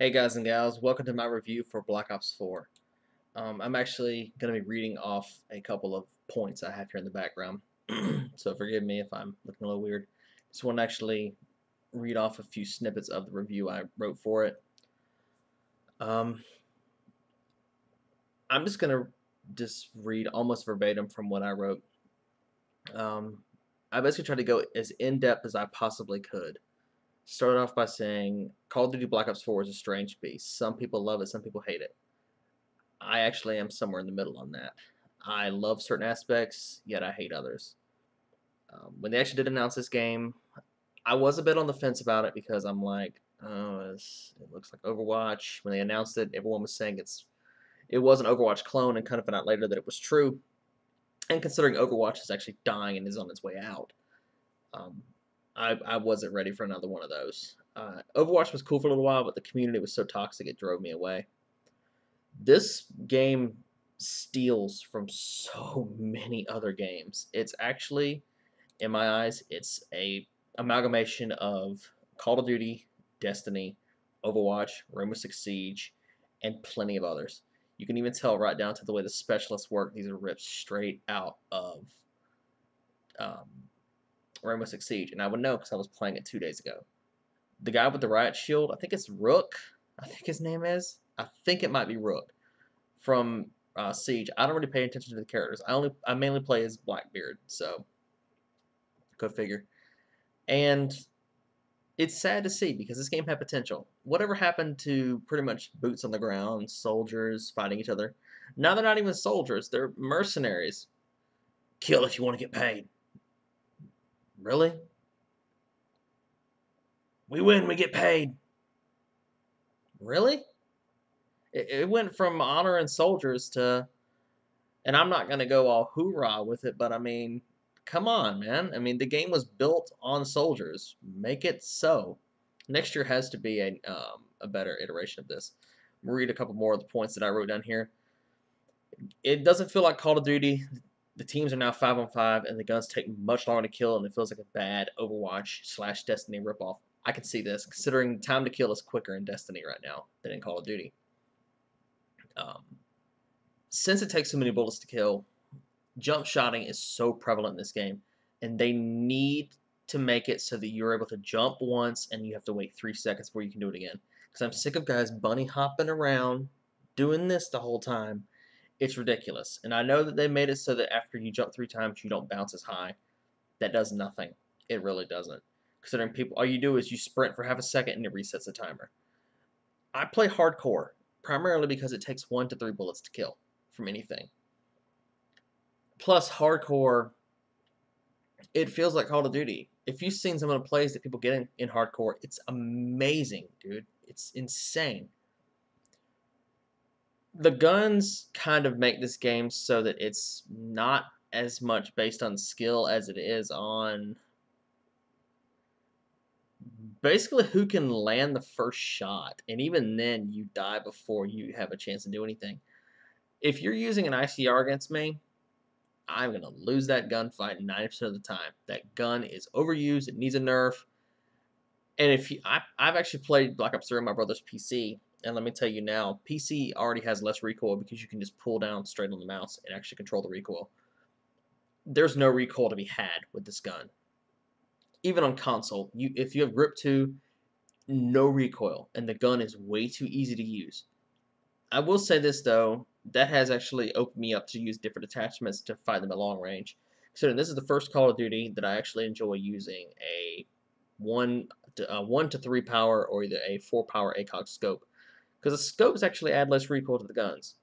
Hey guys and gals, welcome to my review for Black Ops 4. I'm actually going to be reading off a couple of points I have here in the background, so forgive me if I'm looking a little weird. Just want to actually read off a few snippets of the review I wrote for it. Um, I'm just going to just read almost verbatim from what I wrote. I basically tried to go as in-depth as I possibly could. Started off by saying Call of Duty Black Ops 4 is a strange beast. Some people love it, some people hate it. I actually am somewhere in the middle on that. I love certain aspects, yet I hate others. When they actually did announce this game, I was a bit on the fence about it because I'm like, oh, it looks like Overwatch. When they announced it, everyone was saying it was an Overwatch clone, and kind of found out later that it was true. And considering Overwatch is actually dying and is on its way out, um, I wasn't ready for another one of those. Overwatch was cool for a little while, but the community was so toxic it drove me away. This game steals from so many other games. It's actually, in my eyes, it's a amalgamation of Call of Duty, Destiny, Overwatch, Rainbow Six Siege, and plenty of others. You can even tell right down to the way the specialists work. These are ripped straight out of um, Rainbow Six Siege, and I would know because I was playing it 2 days ago. The guy with the riot shield, I think it's Rook. I think his name is. I think it might be Rook from Siege. I don't really pay attention to the characters. I mainly play as Blackbeard, so go figure. And it's sad to see because this game had potential. Whatever happened to pretty much boots on the ground, soldiers fighting each other? Now they're not even soldiers; they're mercenaries. Kill if you want to get paid. Really? We win, we get paid. Really? It went from honor and soldiers to, and I'm not gonna go all hoorah with it, but I mean, come on, man. I mean, the game was built on soldiers. Make it so. Next year has to be a better iteration of this. I'm read a couple more of the points that I wrote down here. It doesn't feel like Call of Duty. The teams are now 5-on-5, and the guns take much longer to kill, and it feels like a bad Overwatch / Destiny ripoff. I can see this, considering time to kill is quicker in Destiny right now than in Call of Duty. Um, since it takes so many bullets to kill, jump shotting is so prevalent in this game, and they need to make it so that you're able to jump once and you have to wait 3 seconds before you can do it again. Because I'm sick of guys bunny hopping around doing this the whole time. It's ridiculous. And I know that they made it so that after you jump 3 times, you don't bounce as high. That does nothing. It really doesn't. Considering people, all you do is you sprint for half a second and it resets the timer. I play hardcore primarily because it takes 1 to 3 bullets to kill from anything. Plus, hardcore, it feels like Call of Duty. If you've seen some of the plays that people get in hardcore, it's amazing, dude. It's insane. The guns kind of make this game so that it's not as much based on skill as it is on basically who can land the first shot. And even then, you die before you have a chance to do anything. If you're using an ICR against me, I'm going to lose that gunfight 90% of the time. That gun is overused. It needs a nerf. And if you, I've actually played Black Ops 3 on my brother's PC, and let me tell you now, PC already has less recoil because you can just pull down straight on the mouse and actually control the recoil. There's no recoil to be had with this gun. Even on console, if you have Grip 2, no recoil, and the gun is way too easy to use. I will say this though, that has actually opened me up to use different attachments to fight them at long range. Considering this is the first Call of Duty that I actually enjoy using a 1 to 3 power or either a 4 power ACOG scope, because the scopes actually add less recoil to the guns.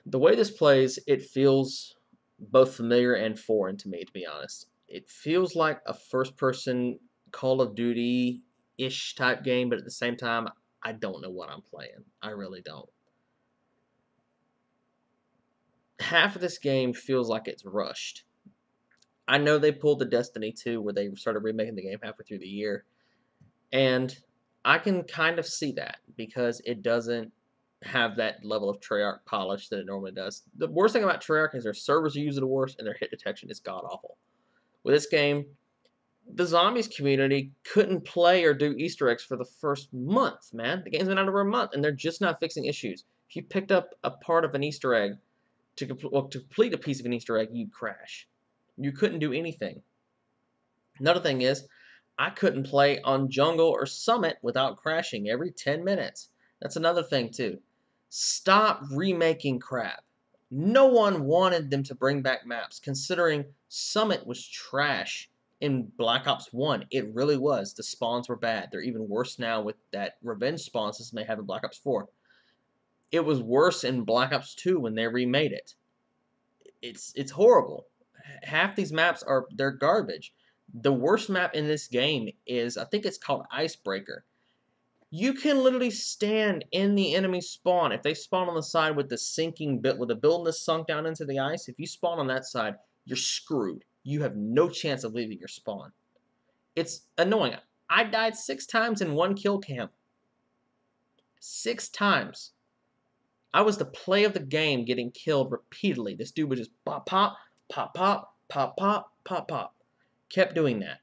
The way this plays, it feels both familiar and foreign to me, to be honest. It feels like a first person Call of Duty ish type game, but at the same time, I don't know what I'm playing. I really don't. Half of this game feels like it's rushed. I know they pulled the Destiny 2 where they started remaking the game halfway through the year, and I can kind of see that because it doesn't have that level of Treyarch polish that it normally does. The worst thing about Treyarch is their servers are usually the worst, and their hit detection is god awful. With this game, The zombies community couldn't play or do Easter eggs for the first month, man. The game's been out over a month, and they're just not fixing issues. If you picked up a part of an Easter egg to complete a piece of an Easter egg, you'd crash. You couldn't do anything. Another thing is, I couldn't play on Jungle or Summit without crashing every 10 minutes. That's another thing, too. Stop remaking crap. No one wanted them to bring back maps, considering Summit was trash in Black Ops 1. It really was. The spawns were bad. They're even worse now with that revenge spawn system they have in Black Ops 4. It was worse in Black Ops 2 when they remade it. It's horrible. Half these maps they're garbage. The worst map in this game is, I think it's called Icebreaker. You can literally stand in the enemy spawn. If they spawn on the side with the sinking bit, with the building that's sunk down into the ice, if you spawn on that side, you're screwed. You have no chance of leaving your spawn. It's annoying. I died 6 times in one kill cam. 6 times. I was the play of the game getting killed repeatedly. This dude would just pop, pop, pop, pop, pop, pop, pop, pop. Kept doing that.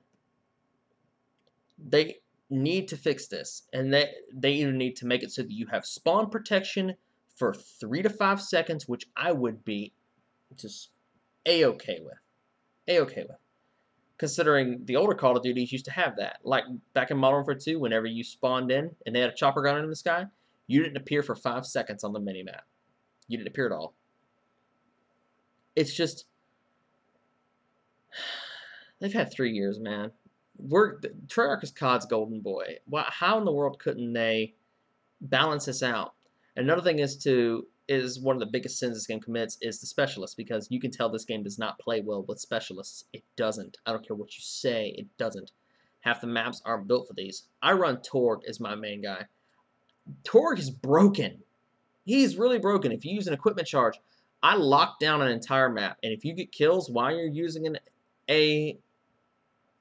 They need to fix this, and they either need to make it so that you have spawn protection for 3 to 5 seconds, which I would be just a-okay with. A-okay with. Considering the older Call of Duties used to have that. Like back in Modern Warfare 2, whenever you spawned in and they had a chopper gun in the sky, you didn't appear for 5 seconds on the minimap. You didn't appear at all. It's just... They've had 3 years, man. Treyarch is COD's golden boy. How in the world couldn't they balance this out? And another thing is one of the biggest sins this game commits is the specialists, because you can tell this game does not play well with specialists. It doesn't. I don't care what you say, it doesn't. Half the maps aren't built for these. I run Torg as my main guy. Torg is broken. He's really broken. If you use an equipment charge, I lock down an entire map, and if you get kills while you're using a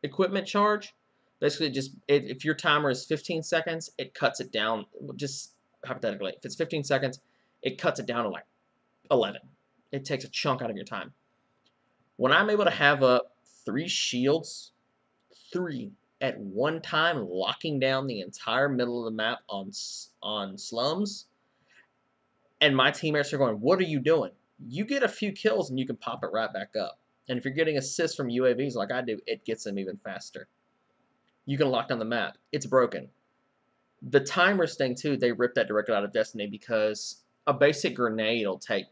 equipment charge, basically just if your timer is 15 seconds, it cuts it down. Just hypothetically, if it's 15 seconds, it cuts it down to like 11. It takes a chunk out of your time. When I'm able to have up 3 shields, 3 at one time, locking down the entire middle of the map on slums, and my teammates are going, "What are you doing?" You get a few kills and you can pop it right back up. And if you're getting assists from UAVs like I do, it gets them even faster. You can lock down the map. It's broken. The timers thing, too, they ripped that directly out of Destiny, because a basic grenade will take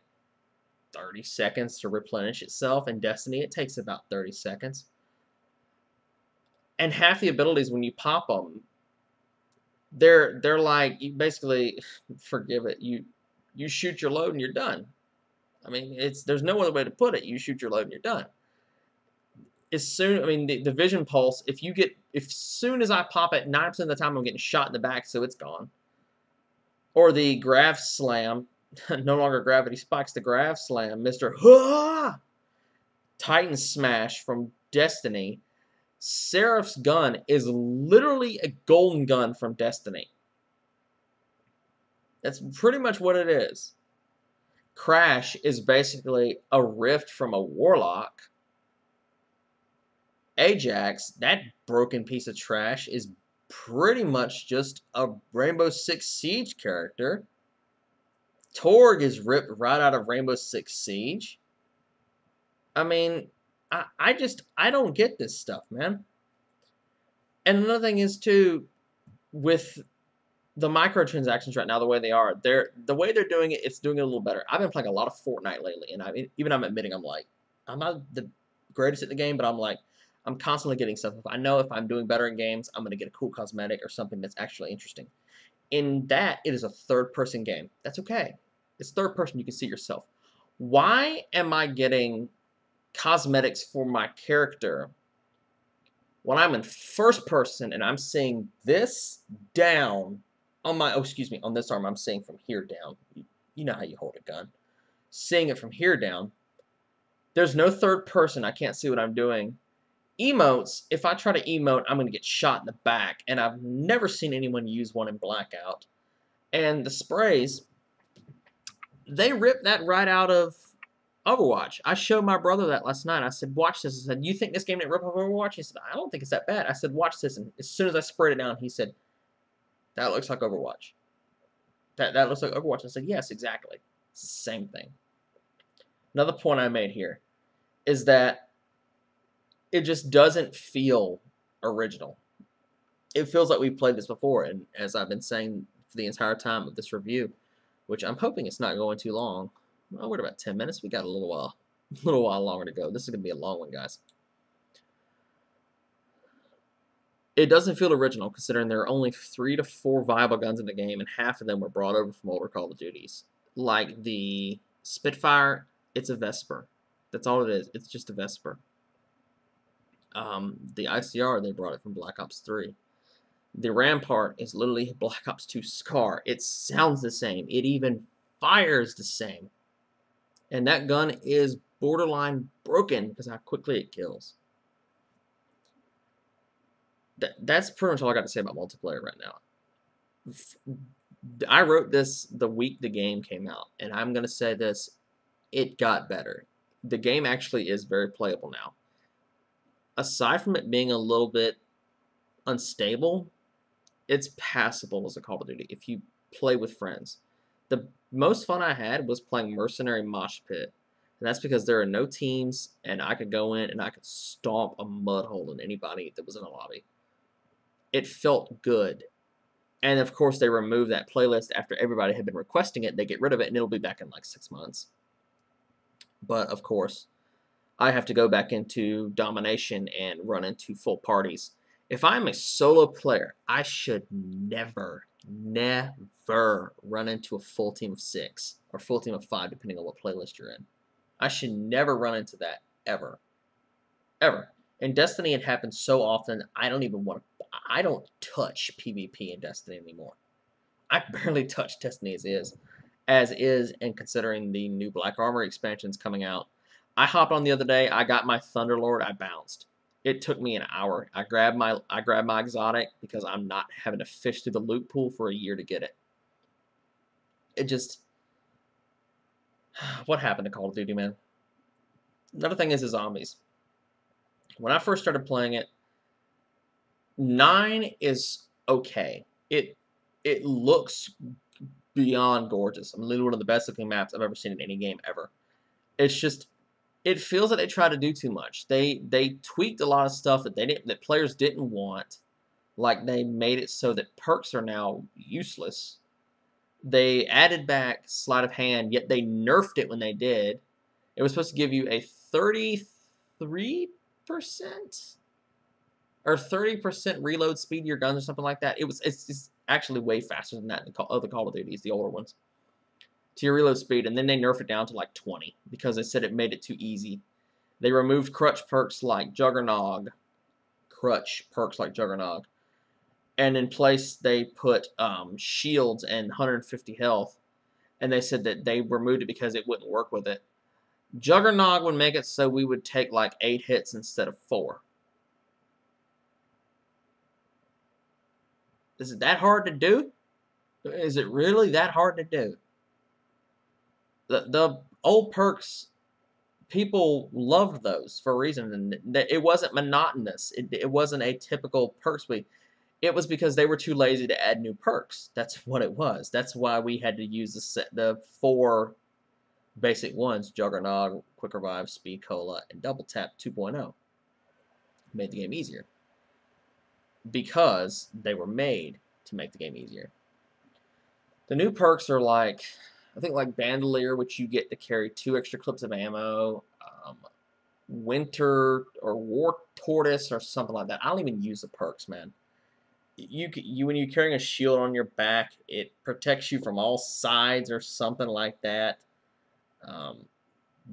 30 seconds to replenish itself. In Destiny, it takes about 30 seconds. And half the abilities, when you pop them, they're like, you basically, forgive it, you shoot your load and you're done. I mean, there's no other way to put it. You shoot your load and you're done. The vision pulse, if soon as I pop it, 9% of the time I'm getting shot in the back, so it's gone. Or the grav slam, no longer gravity spikes, the grav slam, Mr. Titan Smash from Destiny. Seraph's gun is literally a golden gun from Destiny. That's pretty much what it is. Crash is basically a rift from a Warlock. Ajax, that broken piece of trash, is pretty much just a Rainbow Six Siege character. Torg is ripped right out of Rainbow Six Siege. I mean, I don't get this stuff, man. And another thing is, too, with the microtransactions right now, the way they are, the way they're doing it, it's doing it a little better. I've been playing a lot of Fortnite lately, and I'm admitting, I'm not the greatest at the game, but I'm constantly getting stuff. I know if I'm doing better in games, I'm going to get a cool cosmetic or something that's actually interesting. In that, it is a third-person game. That's okay. It's third person. You can see yourself. Why am I getting cosmetics for my character when I'm in first person and I'm seeing this down on on this arm, I'm seeing from here down. You know how you hold a gun. Seeing it from here down. There's no third person. I can't see what I'm doing. Emotes, if I try to emote, I'm going to get shot in the back. And I've never seen anyone use one in Blackout. And the sprays, they rip that right out of Overwatch. I showed my brother that last night. I said, watch this. I said, you think this game didn't rip off Overwatch? He said, I don't think it's that bad. I said, watch this. And as soon as I sprayed it down, he said, that looks like Overwatch. That looks like Overwatch. I said, yes, exactly. It's the same thing. Another point I made here is that it just doesn't feel original. It feels like we've played this before, and as I've been saying for the entire time of this review, which I'm hoping it's not going too long. Well, we're at about 10 minutes. We got a little while longer to go. This is going to be a long one, guys. It doesn't feel original, considering there are only 3 to 4 viable guns in the game, and half of them were brought over from older Call of Duties. Like the Spitfire, it's a Vesper. That's all it is. It's just a Vesper. The ICR, they brought it from Black Ops 3. The Rampart is literally Black Ops 2 Scar. It sounds the same. It even fires the same. And that gun is borderline broken because how quickly it kills. That's pretty much all I got to say about multiplayer right now. I wrote this the week the game came out, and I'm going to say this, it got better. The game actually is very playable now. Aside from it being a little bit unstable, it's passable as a Call of Duty if you play with friends. The most fun I had was playing Mercenary Mosh Pit, and that's because there are no teams, and I could go in and I could stomp a mud hole in anybody that was in a lobby. It felt good. And of course, they removed that playlist after everybody had been requesting it. They get rid of it, and it'll be back in like 6 months. But of course, I have to go back into domination and run into full parties. If I'm a solo player, I should never run into a full team of 6 or full team of 5, depending on what playlist you're in. I should never run into that, ever. Ever. In Destiny, it happens so often, I don't touch PvP in Destiny anymore. I barely touch Destiny as is, and considering the new Black Armor expansions coming out. I hopped on the other day, I got my Thunderlord, I bounced. It took me an hour. I grabbed my exotic because I'm not having to fish through the loot pool for a year to get it. It just, what happened to Call of Duty, man? Another thing is the zombies. When I first started playing it, 9 is okay. It looks beyond gorgeous. I mean, literally one of the best looking maps I've ever seen in any game ever. It's just, it feels like they tried to do too much. They tweaked a lot of stuff that players didn't want. Like they made it so that perks are now useless. They added back sleight of hand, yet they nerfed it when they did. It was supposed to give you a 33% or 30% reload speed to your guns or something like that. It's actually way faster than that in the other Call of Duties, the older ones, to your reload speed, and then they nerfed it down to like 20 because they said it made it too easy. They removed crutch perks like Juggernog, and in place they put shields and 150 health, and they said that they removed it because it wouldn't work with it. Juggernog would make it so we would take like 8 hits instead of 4. Is it that hard to do? Is it really that hard to do? The old perks, people loved those for a reason, and it wasn't monotonous. It wasn't a typical perk suite. It was because they were too lazy to add new perks. That's what it was. That's why we had to use the 4 basic ones: Juggernog, Quick Revive, Speed Cola, and Double Tap 2.0. Made the game easier because they were made to make the game easier. The new perks are like, I think like Bandolier, which you get to carry 2 extra clips of ammo, Winter or War Tortoise or something like that. I don't even use the perks, man. When you're carrying a shield on your back, it protects you from all sides or something like that.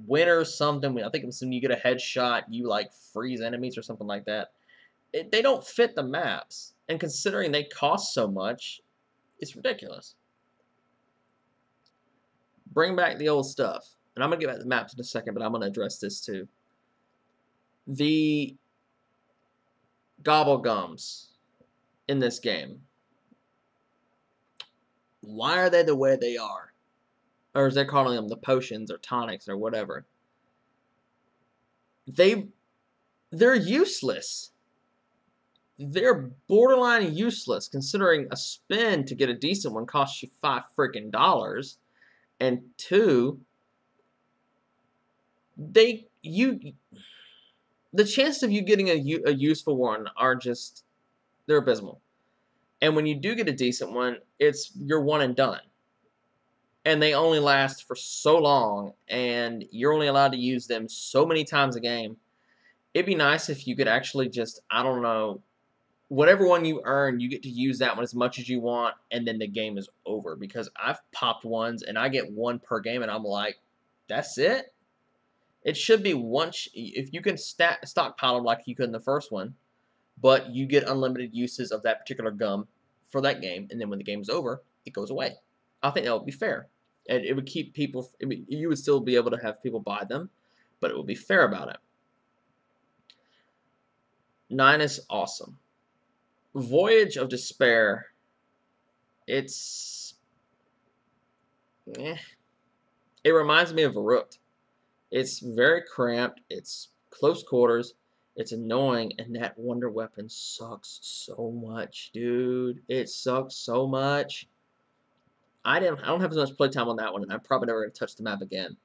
Winter something, I think it was when you get a headshot, you like freeze enemies or something like that. They don't fit the maps, and considering they cost so much, it's ridiculous. Bring back the old stuff, and I'm going to get back to the maps in a second, but I'm going to address this too. The Gobblegums in this game, why are they the way they are? Or as they're calling them, the potions or tonics or whatever. they're useless. They're borderline useless, considering a spin to get a decent one costs you $5 freaking dollars, and two, the chances of you getting a useful one are just, they're abysmal. And when you do get a decent one, you're one and done. And they only last for so long, and you're only allowed to use them so many times a game. It'd be nice if you could actually just, I don't know, whatever one you earn, you get to use that one as much as you want, and then the game is over. Because I've popped ones, and I get one per game, and I'm like, that's it? It should be once, if you can stockpile them like you could in the first one, but you get unlimited uses of that particular gum for that game, and then when the game's over, it goes away. I think that would be fair. And it would keep people, you would still be able to have people buy them, but it would be fair about it. 9 is awesome. Voyage of Despair, it's, it reminds me of Verrückt. It's very cramped, it's close quarters, it's annoying, and that wonder weapon sucks so much, dude. It sucks so much. I don't have as much playtime on that one, and I'm probably never going to touch the map again.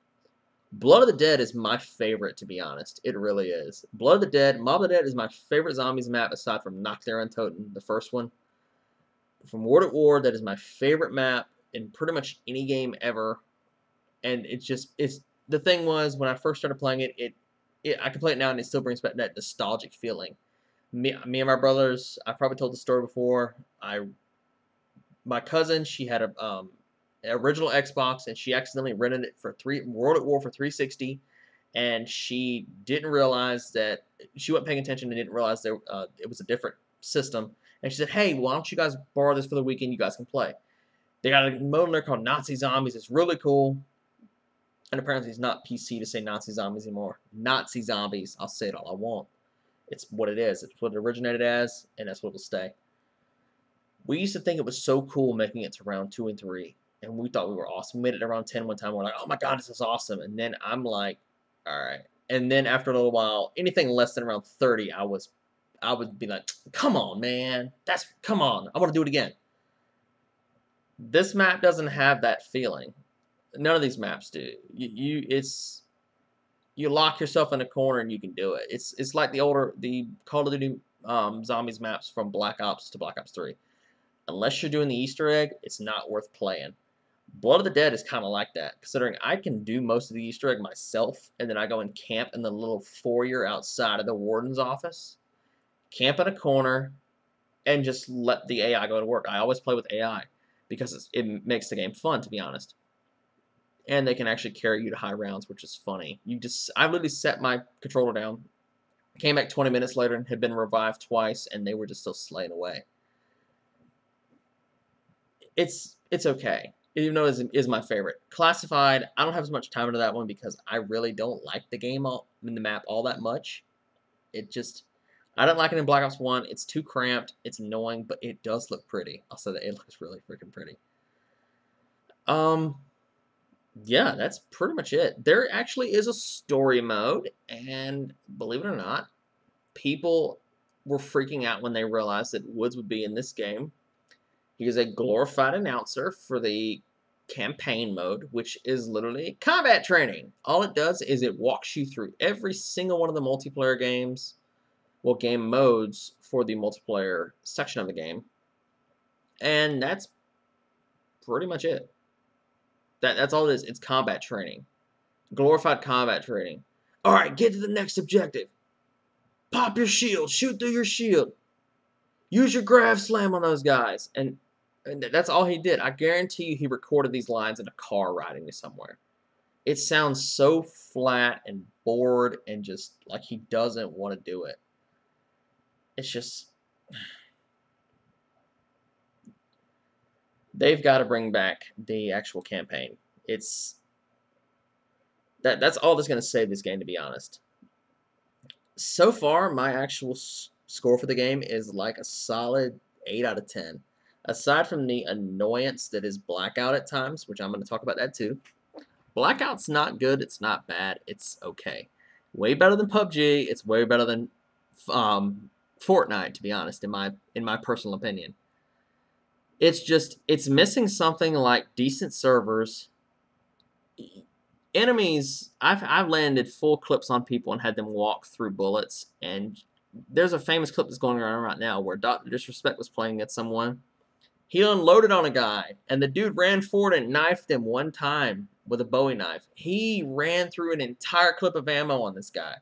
Blood of the Dead is my favorite, to be honest. It really is. Blood of the Dead, Mob of the Dead is my favorite zombies map aside from Nacht der Untoten, the first one. From World at War, that is my favorite map in pretty much any game ever. And the thing was, when I first started playing it, I can play it now and it still brings back that nostalgic feeling. Me and my brothers, I've probably told the story before. My cousin, she had a original Xbox, and she accidentally rented it for World at War for 360, and she didn't realize that, she wasn't paying attention and didn't realize it was a different system. And she said, hey, why don't you guys borrow this for the weekend? You guys can play. They got a mode in there called Nazi Zombies. It's really cool. And apparently it's not PC to say Nazi Zombies anymore. Nazi Zombies. I'll say it all I want. It's what it is. It's what it originated as, and that's what it'll stay. We used to think it was so cool making it to round 2 and 3, and we thought we were awesome. We made it to round 10 one time. We're like, oh my god, this is awesome. And then I'm like, all right. And then after a little while, anything less than around 30, I would be like, come on, man. Come on. I want to do it again. This map doesn't have that feeling. None of these maps do. You lock yourself in a corner and you can do it. It's like the Call of Duty zombies maps from Black Ops to Black Ops 3. Unless you're doing the Easter egg, it's not worth playing. Blood of the Dead is kind of like that, considering I can do most of the Easter egg myself, and then I go and camp in the little foyer outside of the warden's office, camp in a corner, and just let the AI go to work. I always play with AI, because it makes the game fun, to be honest. And they can actually carry you to high rounds, which is funny. I literally set my controller down, came back 20 minutes later and had been revived twice, and they were just still slaying away. It's okay, even though it is my favorite. Classified, I don't have as much time into that one because I really don't like the game in the map all that much. I didn't like it in Black Ops 1. It's too cramped. It's annoying, but it does look pretty. I'll say that it looks really freaking pretty. Yeah, that's pretty much it. There actually is a story mode, and believe it or not, people were freaking out when they realized that Woods would be in this game. He is a glorified announcer for the campaign mode, which is literally combat training. All it does is it walks you through every single one of the multiplayer games, well, game modes for the multiplayer section of the game. And that's pretty much it. That's all it is. It's combat training. Glorified combat training. All right, get to the next objective. Pop your shield. Shoot through your shield. Use your grav slam on those guys. And that's all he did. I guarantee you he recorded these lines in a car riding to somewhere. It sounds so flat and bored and just like he doesn't want to do it. It's just... They've got to bring back the actual campaign. That's all that's going to save this game, to be honest. So far, my actual score for the game is like a solid 8 out of 10. Aside from the annoyance that is Blackout at times, which I'm going to talk about that too. Blackout's not good, it's not bad, it's okay. Way better than PUBG. It's way better than Fortnite, to be honest, in my personal opinion. It's missing something like decent servers. Enemies, I've landed full clips on people and had them walk through bullets. And there's a famous clip that's going around right now where Dr. Disrespect was playing against someone. He unloaded on a guy, and the dude ran forward and knifed him one time with a Bowie knife. He ran through an entire clip of ammo on this guy.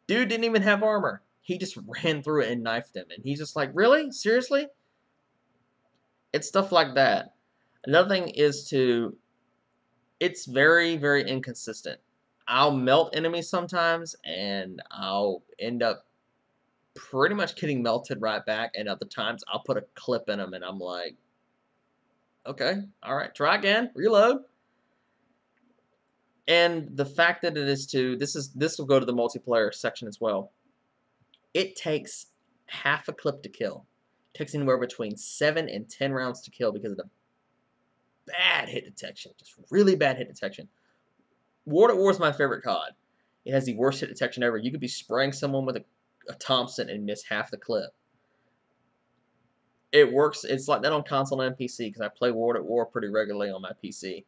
Dude didn't even have armor. He just ran through it and knifed him. And he's just like, really? Seriously? It's stuff like that. Another thing is it's very, very inconsistent. I'll melt enemies sometimes, and I'll end up pretty much getting melted right back. And other times, I'll put a clip in them, and I'm like, okay, all right, try again, reload. And the fact that it is this will go to the multiplayer section as well. It takes half a clip to kill. It takes anywhere between 7 and 10 rounds to kill because of the bad hit detection, just really bad hit detection. World at War is my favorite COD. It has the worst hit detection ever. You could be spraying someone with a Thompson and miss half the clip. It works. It's like that on console and PC because I play World at War pretty regularly on my PC.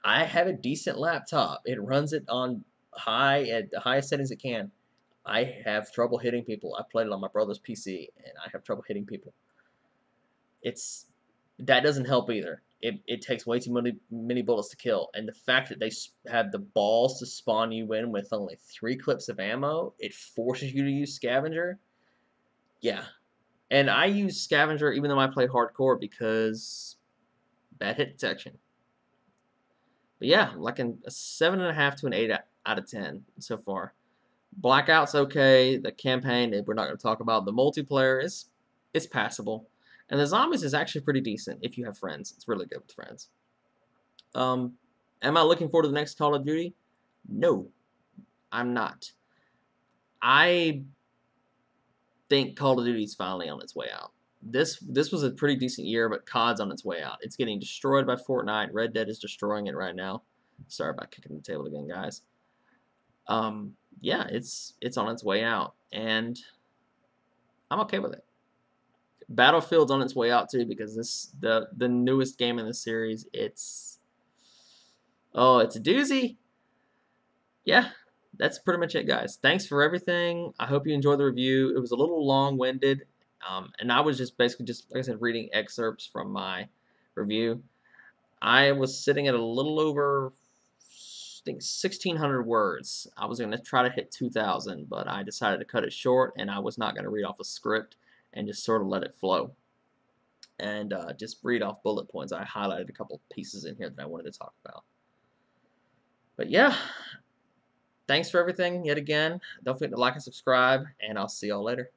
I have a decent laptop. It runs it on at the highest settings it can. I have trouble hitting people. I played it on my brother's PC, and I have trouble hitting people. That doesn't help either. It takes way too many bullets to kill, and the fact that they have the balls to spawn you in with only 3 clips of ammo, it forces you to use Scavenger. Yeah, and I use Scavenger even though I play hardcore because bad hit detection. But yeah, like a 7.5 to an 8 out of 10 so far. Blackout's okay. The campaign we're not going to talk about. The multiplayer is passable, and the zombies is actually pretty decent if you have friends. It's really good with friends. Am I looking forward to the next Call of Duty? No, I'm not. I think Call of Duty is finally on its way out. This was a pretty decent year, but COD's on its way out. It's getting destroyed by Fortnite. Red Dead is destroying it right now. Sorry about kicking the table again, guys. Yeah, it's on its way out, and I'm okay with it. Battlefield's on its way out too because the newest game in the series. It's a doozy. Yeah, that's pretty much it, guys. Thanks for everything. I hope you enjoyed the review. It was a little long-winded, and I was just basically like I said, reading excerpts from my review. I was sitting at a little over, I think, 1,600 words. I was going to try to hit 2,000, but I decided to cut it short, and I was not going to read off a script and just sort of let it flow and just read off bullet points. I highlighted a couple pieces in here that I wanted to talk about. But yeah, thanks for everything yet again. Don't forget to like and subscribe, and I'll see y'all later.